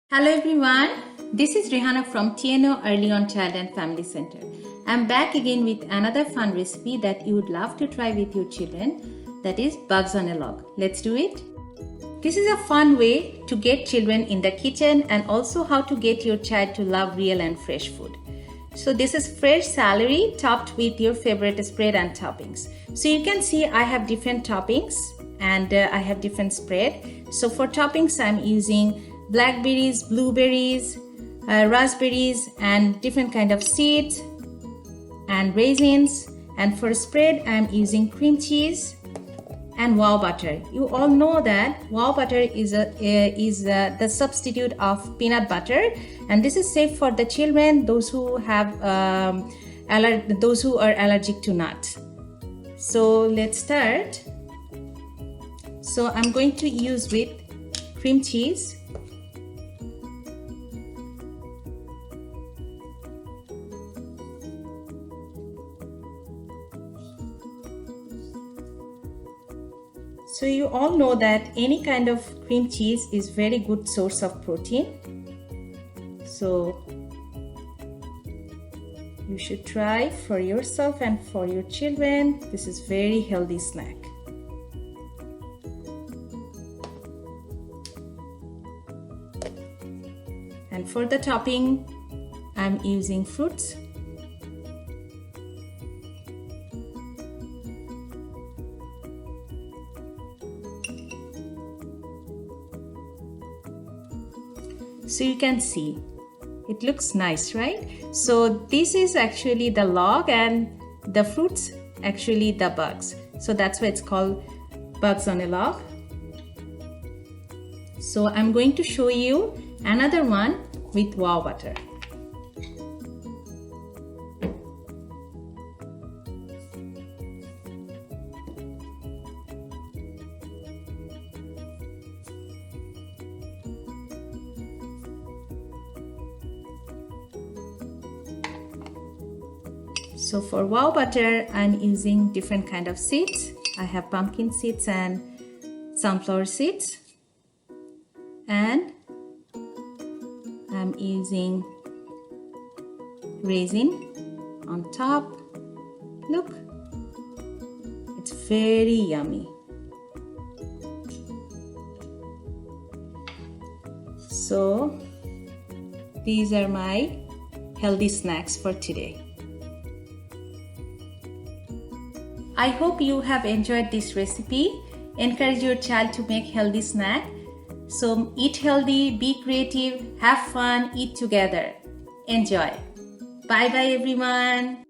Hello everyone, this is Rehana from TNO Early On Child and Family Center. I'm back again with another fun recipe that you would love to try with your children, that is bugs on a log. Let's do it. This is a fun way to get children in the kitchen and also how to get your child to love real and fresh food. So this is fresh celery topped with your favorite spread and toppings. So you can see I have different toppings and I have different spread. So for toppings I'm using blackberries, blueberries, raspberries and different kind of seeds and raisins. And for spread I'm using cream cheese and wow butter. You all know that wow butter is the substitute of peanut butter, and this is safe for the children, those who have those who are allergic to nuts. So let's start. So I'm going to use with cream cheese. So you all know that any kind of cream cheese is very good source of protein. So you should try for yourself and for your children. This is very healthy snack. And for the topping, I'm using fruits. So you can see it looks nice, right? So this is actually the log and the fruits actually the bugs. So that's why it's called bugs on a log. So I'm going to show you another one with wow butter. So for wow butter, I'm using different kind of seeds. I have pumpkin seeds and sunflower seeds. And I'm using raisin on top. Look, it's very yummy. So these are my healthy snacks for today. I hope you have enjoyed this recipe. Encourage your child to make healthy snack. So eat healthy, be creative, have fun, eat together. Enjoy. Bye bye everyone.